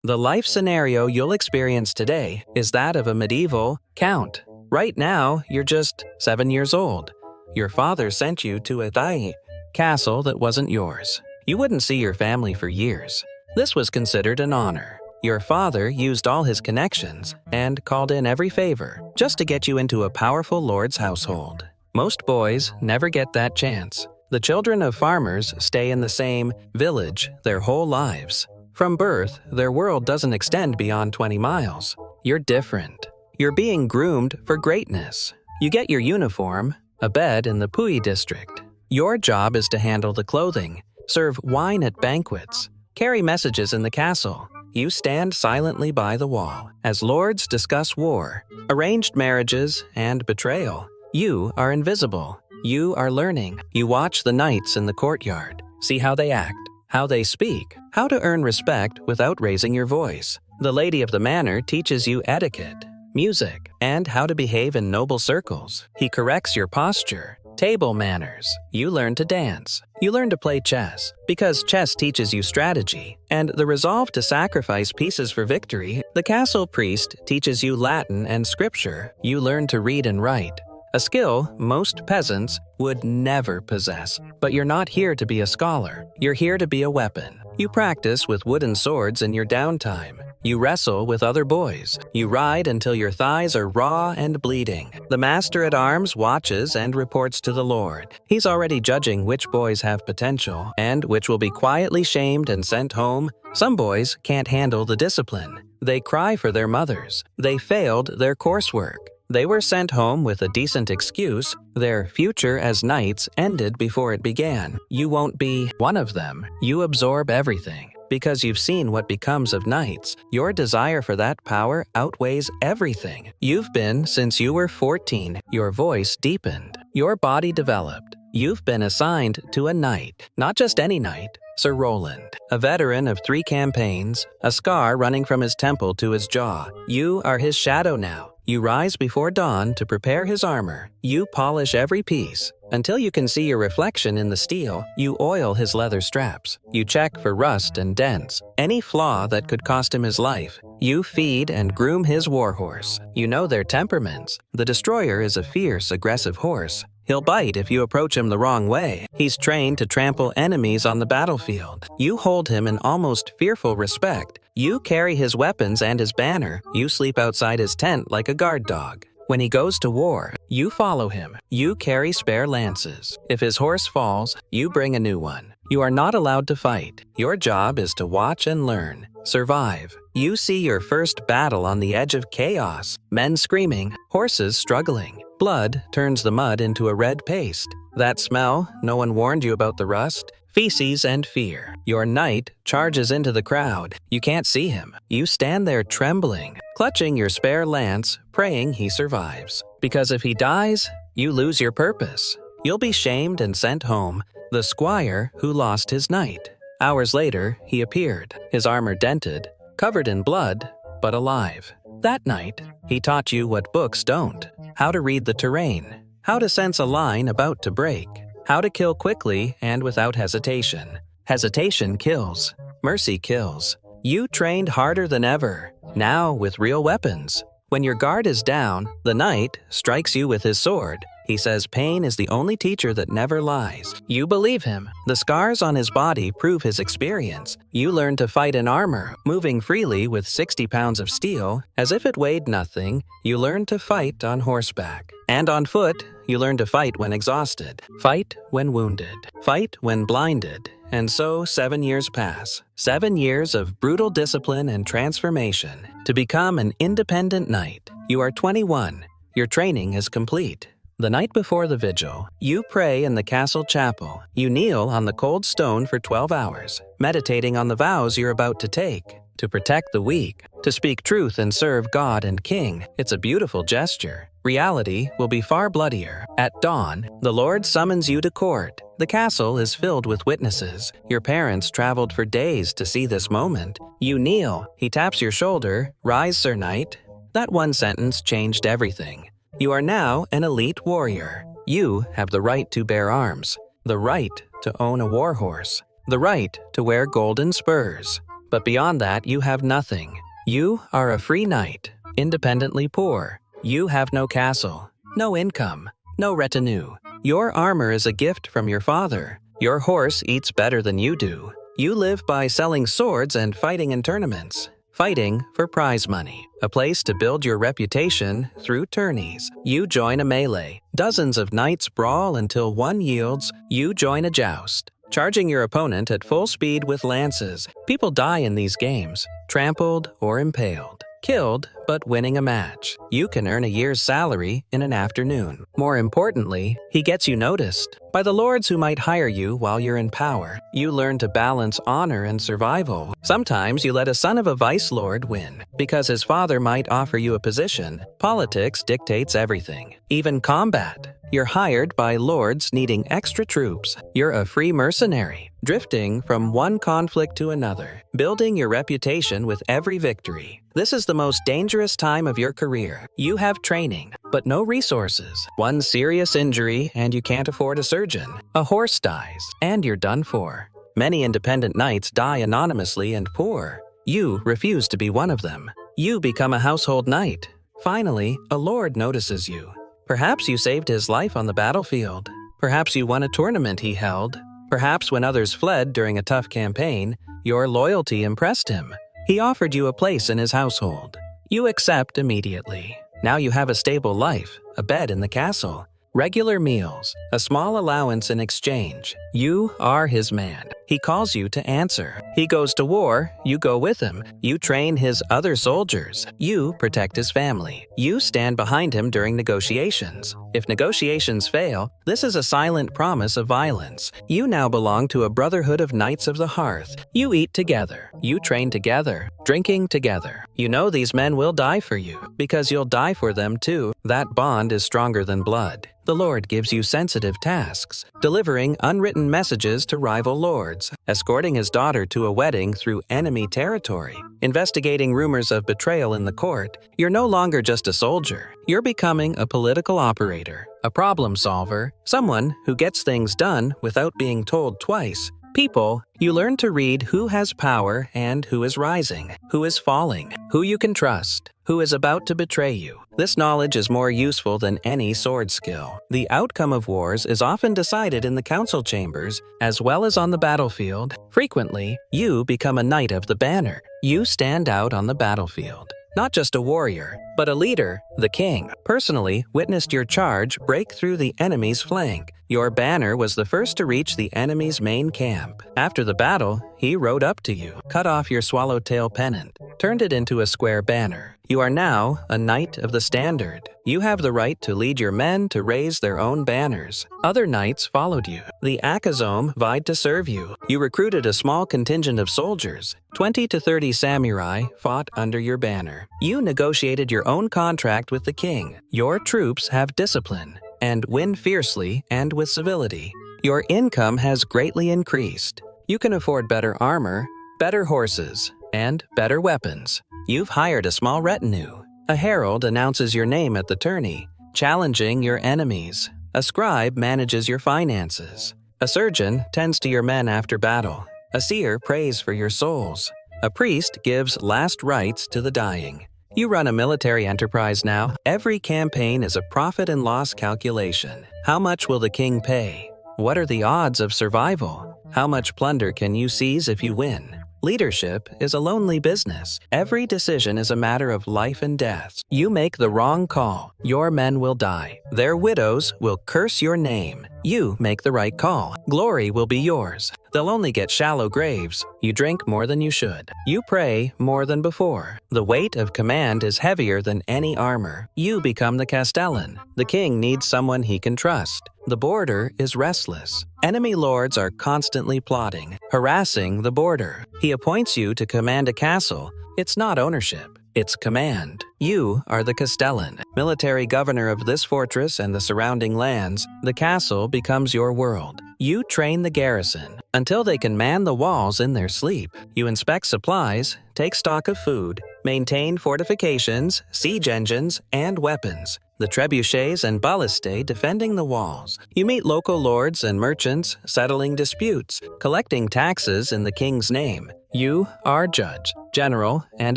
The life scenario you'll experience today is that of a medieval count. Right now, you're just 7 years old. Your father sent you to a castle that wasn't yours. You wouldn't see your family for years. This was considered an honor. Your father used all his connections and called in every favor just to get you into a powerful lord's household. Most boys never get that chance. The children of farmers stay in the same village their whole lives. From birth, their world doesn't extend beyond 20 miles. You're different. You're being groomed for greatness. You get your uniform, a bed in the Pui district. Your job is to handle the clothing, serve wine at banquets, carry messages in the castle. You stand silently by the wall as lords discuss war, arranged marriages, and betrayal. You are invisible. You are learning. You watch the knights in the courtyard, see how they act, how they speak, how to earn respect without raising your voice. The lady of the manor teaches you etiquette, music, and how to behave in noble circles. He corrects your posture, table manners. You learn to dance. You learn to play chess, because chess teaches you strategy and the resolve to sacrifice pieces for victory. The castle priest teaches you Latin and scripture. You learn to read and write, a skill most peasants would never possess. But you're not here to be a scholar. You're here to be a weapon. You practice with wooden swords in your downtime. You wrestle with other boys. You ride until your thighs are raw and bleeding. The master at arms watches and reports to the lord. He's already judging which boys have potential and which will be quietly shamed and sent home. Some boys can't handle the discipline. They cry for their mothers. They failed their coursework. They were sent home with a decent excuse. Their future as knights ended before it began. You won't be one of them. You absorb everything. Because you've seen what becomes of knights, your desire for that power outweighs everything. You've been since you were 14. Your voice deepened. Your body developed. You've been assigned to a knight. Not just any knight. Sir Roland, a veteran of 3 campaigns, a scar running from his temple to his jaw. You are his shadow now. You rise before dawn to prepare his armor. You polish every piece. Until you can see your reflection in the steel, you oil his leather straps. You check for rust and dents, any flaw that could cost him his life. You feed and groom his warhorse. You know their temperaments. The destroyer is a fierce, aggressive horse. He'll bite if you approach him the wrong way. He's trained to trample enemies on the battlefield. You hold him in almost fearful respect. You carry his weapons and his banner. You sleep outside his tent like a guard dog. When he goes to war, you follow him. You carry spare lances. If his horse falls, you bring a new one. You are not allowed to fight. Your job is to watch and learn. Survive. You see your first battle on the edge of chaos. Men screaming, horses struggling. Blood turns the mud into a red paste. That smell, no one warned you about the rust. Feces and fear. Your knight charges into the crowd. You can't see him. You stand there trembling, clutching your spare lance, praying he survives. Because if he dies, you lose your purpose. You'll be shamed and sent home, the squire who lost his knight. Hours later, he appeared, his armor dented, covered in blood, but alive. That night, he taught you what books don't. How to read the terrain. How to sense a line about to break. How to kill quickly and without hesitation. Hesitation kills. Mercy kills. You trained harder than ever, now with real weapons. When your guard is down, the knight strikes you with his sword. He says pain is the only teacher that never lies. You believe him. The scars on his body prove his experience. You learn to fight in armor, moving freely with 60 pounds of steel. As if it weighed nothing, you learn to fight on horseback. And on foot, you learn to fight when exhausted, fight when wounded, fight when blinded. And so 7 years pass. 7 years of brutal discipline and transformation to become an independent knight. You are 21. Your training is complete. The night before the vigil, you pray in the castle chapel. You kneel on the cold stone for 12 hours, meditating on the vows you're about to take. To protect the weak, to speak truth and serve God and King. It's a beautiful gesture. Reality will be far bloodier. At dawn, the Lord summons you to court. The castle is filled with witnesses. Your parents traveled for days to see this moment. You kneel. He taps your shoulder. Rise, Sir Knight. That one sentence changed everything. You are now an elite warrior. You have the right to bear arms, the right to own a warhorse, the right to wear golden spurs. But beyond that, you have nothing. You are a free knight, independently poor. You have no castle, no income, no retinue. Your armor is a gift from your father. Your horse eats better than you do. You live by selling swords and fighting in tournaments. Fighting for prize money, a place to build your reputation through tourneys. You join a melee. Dozens of knights brawl until one yields. You join a joust, charging your opponent at full speed with lances. People die in these games, trampled or impaled. Killed, but winning a match. You can earn a year's salary in an afternoon. More importantly, he gets you noticed by the lords who might hire you while you're in power. You learn to balance honor and survival. Sometimes you let a son of a vice lord win because his father might offer you a position. Politics dictates everything, even combat. You're hired by lords needing extra troops. You're a free mercenary, drifting from one conflict to another, building your reputation with every victory. This is the most dangerous time of your career. You have training, but no resources. One serious injury and you can't afford a surgeon. A horse dies, and you're done for. Many independent knights die anonymously and poor. You refuse to be one of them. You become a household knight. Finally, a lord notices you. Perhaps you saved his life on the battlefield. Perhaps you won a tournament he held. Perhaps when others fled during a tough campaign, your loyalty impressed him. He offered you a place in his household. You accept immediately. Now you have a stable life, a bed in the castle, regular meals, a small allowance in exchange. You are his man. He calls you to answer. He goes to war, you go with him. You train his other soldiers. You protect his family. You stand behind him during negotiations. If negotiations fail, this is a silent promise of violence. You now belong to a brotherhood of knights of the hearth. You eat together. You train together, drinking together. You know these men will die for you, because you'll die for them too. That bond is stronger than blood. The Lord gives you sensitive tasks, delivering unwritten messages to rival lords, escorting his daughter to a wedding through enemy territory, investigating rumors of betrayal in the court. You're no longer just a soldier. You're becoming a political operator, a problem solver, someone who gets things done without being told twice. People, you learn to read who has power and who is rising, who is falling, who you can trust, who is about to betray you. This knowledge is more useful than any sword skill. The outcome of wars is often decided in the council chambers as well as on the battlefield. Frequently, you become a knight of the banner. You stand out on the battlefield. Not just a warrior, but a leader, the king, personally witnessed your charge break through the enemy's flank. Your banner was the first to reach the enemy's main camp. After the battle, he rode up to you, cut off your swallowtail pennant, turned it into a square banner. You are now a knight of the standard. You have the right to lead your men to raise their own banners. Other knights followed you. The Akazome vied to serve you. You recruited a small contingent of soldiers. 20 to 30 samurai fought under your banner. You negotiated your own contract with the king. Your troops have discipline and win fiercely and with civility. Your income has greatly increased. You can afford better armor, better horses, and better weapons. You've hired a small retinue. A herald announces your name at the tourney, challenging your enemies. A scribe manages your finances. A surgeon tends to your men after battle. A seer prays for your souls. A priest gives last rites to the dying. You run a military enterprise now. Every campaign is a profit and loss calculation. How much will the king pay? What are the odds of survival? How much plunder can you seize if you win? Leadership is a lonely business. Every decision is a matter of life and death. You make the wrong call, your men will die. Their widows will curse your name. You make the right call. Glory will be yours. They'll only get shallow graves. You drink more than you should. You pray more than before. The weight of command is heavier than any armor. You become the castellan. The king needs someone he can trust. The border is restless. Enemy lords are constantly plotting, harassing the border. He appoints you to command a castle. It's not ownership. It's command. You are the castellan, military governor of this fortress and the surrounding lands. The castle becomes your world. You train the garrison until they can man the walls in their sleep. You inspect supplies, take stock of food, maintain fortifications, siege engines, and weapons. The trebuchets and ballistae defending the walls. You meet local lords and merchants, settling disputes, collecting taxes in the king's name. You are judge, general, and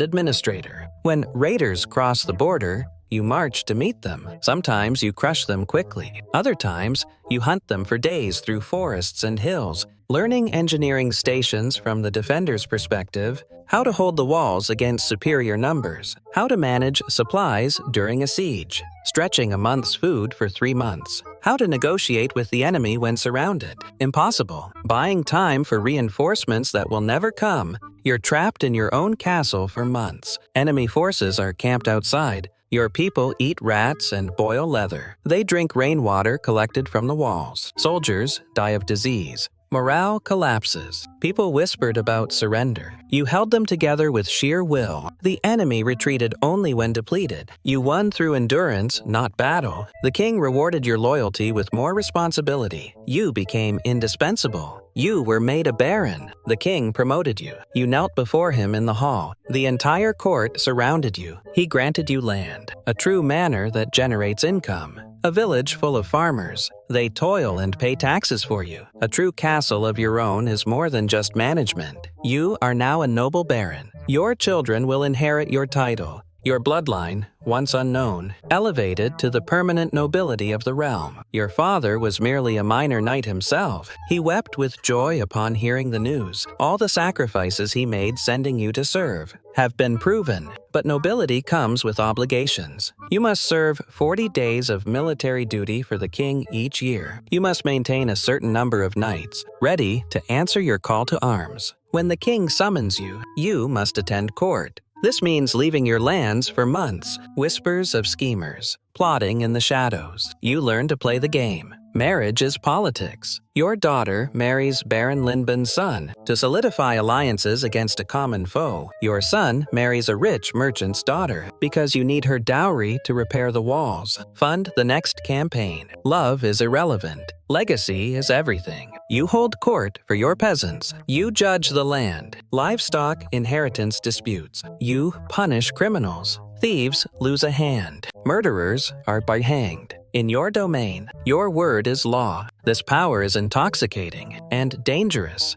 administrator. When raiders cross the border, you march to meet them. Sometimes you crush them quickly. Other times, you hunt them for days through forests and hills, learning engineering stations from the defender's perspective, how to hold the walls against superior numbers, how to manage supplies during a siege, stretching a month's food for 3 months, how to negotiate with the enemy when surrounded. Impossible. Buying time for reinforcements that will never come. You're trapped in your own castle for months. Enemy forces are camped outside. Your people eat rats and boil leather. They drink rainwater collected from the walls. Soldiers die of disease. Morale collapses. People whispered about surrender. You held them together with sheer will. The enemy retreated only when depleted. You won through endurance, not battle. The king rewarded your loyalty with more responsibility. You became indispensable. You were made a baron. The king promoted you. You knelt before him in the hall. The entire court surrounded you. He granted you land, a true manor that generates income. A village full of farmers. They toil and pay taxes for you. A true castle of your own is more than just management. You are now a noble baron. Your children will inherit your title. Your bloodline, once unknown, elevated to the permanent nobility of the realm. Your father was merely a minor knight himself. He wept with joy upon hearing the news. All the sacrifices he made sending you to serve have been proven, but nobility comes with obligations. You must serve 40 days of military duty for the king each year. You must maintain a certain number of knights, ready to answer your call to arms. When the king summons you, you must attend court. This means leaving your lands for months. Whispers of schemers, plotting in the shadows. You learn to play the game. Marriage is politics. Your daughter marries Baron Lindben's son to solidify alliances against a common foe. Your son marries a rich merchant's daughter because you need her dowry to repair the walls. Fund the next campaign. Love is irrelevant. Legacy is everything. You hold court for your peasants. You judge the land. Livestock inheritance disputes. You punish criminals. Thieves lose a hand. Murderers are hanged. In your domain, your word is law. This power is intoxicating and dangerous.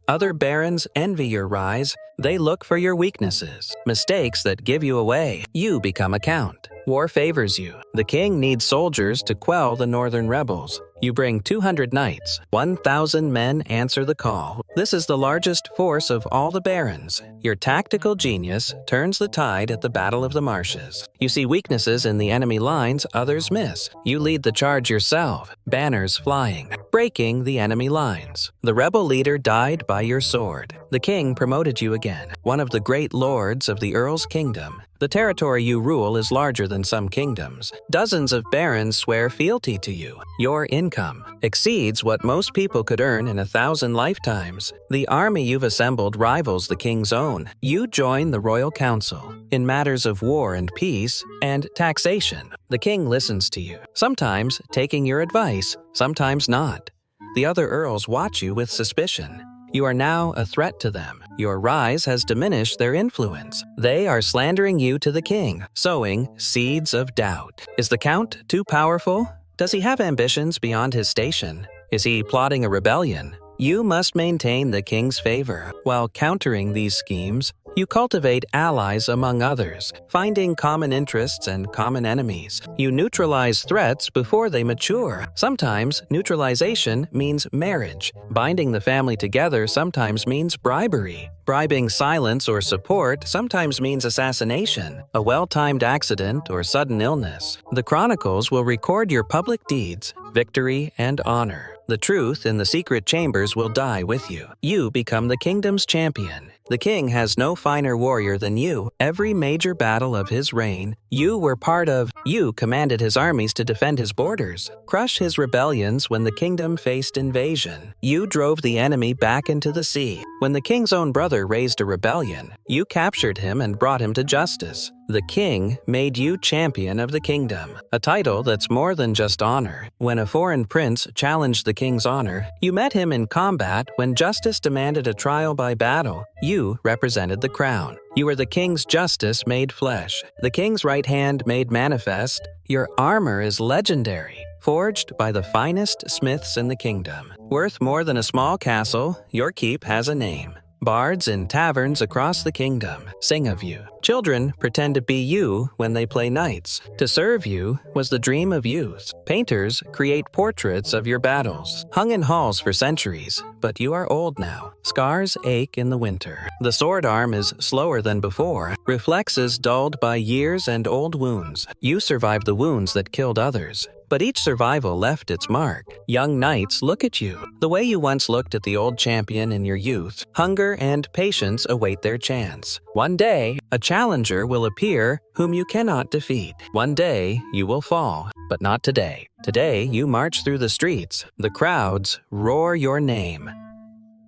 Other barons envy your rise. They look for your weaknesses. Mistakes that give you away. You become a count. War favors you. The king needs soldiers to quell the northern rebels. You bring 200 knights. 1,000 men answer the call. This is the largest force of all the barons. Your tactical genius turns the tide at the Battle of the Marshes. You see weaknesses in the enemy lines others miss. You lead the charge yourself, banners flying, breaking the enemy lines. The rebel leader died by your sword. The king promoted you again, one of the great lords of the Earl's kingdom. The territory you rule is larger than some kingdoms. Dozens of barons swear fealty to you. Your income exceeds what most people could earn in 1,000 lifetimes. The army you've assembled rivals the king's own. You join the royal council. In matters of war and peace and taxation, the king listens to you, sometimes taking your advice, sometimes not. The other earls watch you with suspicion. You are now a threat to them. Your rise has diminished their influence. They are slandering you to the king, sowing seeds of doubt. Is the count too powerful? Does he have ambitions beyond his station? Is he plotting a rebellion? You must maintain the king's favor. While countering these schemes, you cultivate allies among others, finding common interests and common enemies. You neutralize threats before they mature. Sometimes neutralization means marriage. Binding the family together sometimes means bribery. Bribing silence or support sometimes means assassination, a well-timed accident, or sudden illness. The chronicles will record your public deeds, victory, and honor. The truth in the secret chambers will die with you. You become the kingdom's champion. The king has no finer warrior than you. Every major battle of his reign, you were part of. You commanded his armies to defend his borders, crush his rebellions when the kingdom faced invasion. You drove the enemy back into the sea. When the king's own brother raised a rebellion, you captured him and brought him to justice. The king made you champion of the kingdom, a title that's more than just honor. When a foreign prince challenged the king's honor, you met him in combat. When justice demanded a trial by battle, you represented the crown. You were the king's justice made flesh, the king's right hand made manifest. Your armor is legendary, forged by the finest smiths in the kingdom. Worth more than a small castle, your keep has a name. Bards in taverns across the kingdom sing of you. Children pretend to be you when they play knights. To serve you was the dream of youth. Painters create portraits of your battles, hung in halls for centuries, but you are old now. Scars ache in the winter. The sword arm is slower than before, reflexes dulled by years and old wounds. You survived the wounds that killed others, but each survival left its mark. Young knights look at you the way you once looked at the old champion in your youth. Hunger and patience await their chance. One day, a challenger will appear whom you cannot defeat. One day, you will fall, but not today. Today, you march through the streets. The crowds roar your name.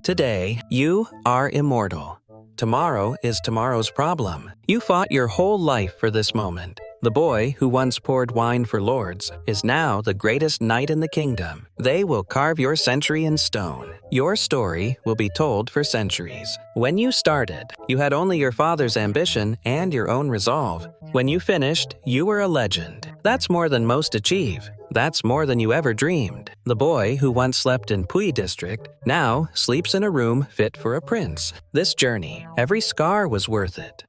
Today, you are immortal. Tomorrow is tomorrow's problem. You fought your whole life for this moment. The boy who once poured wine for lords is now the greatest knight in the kingdom. They will carve your century in stone. Your story will be told for centuries. When you started, you had only your father's ambition and your own resolve. When you finished, you were a legend. That's more than most achieve. That's more than you ever dreamed. The boy who once slept in Pui district now sleeps in a room fit for a prince. This journey, every scar was worth it.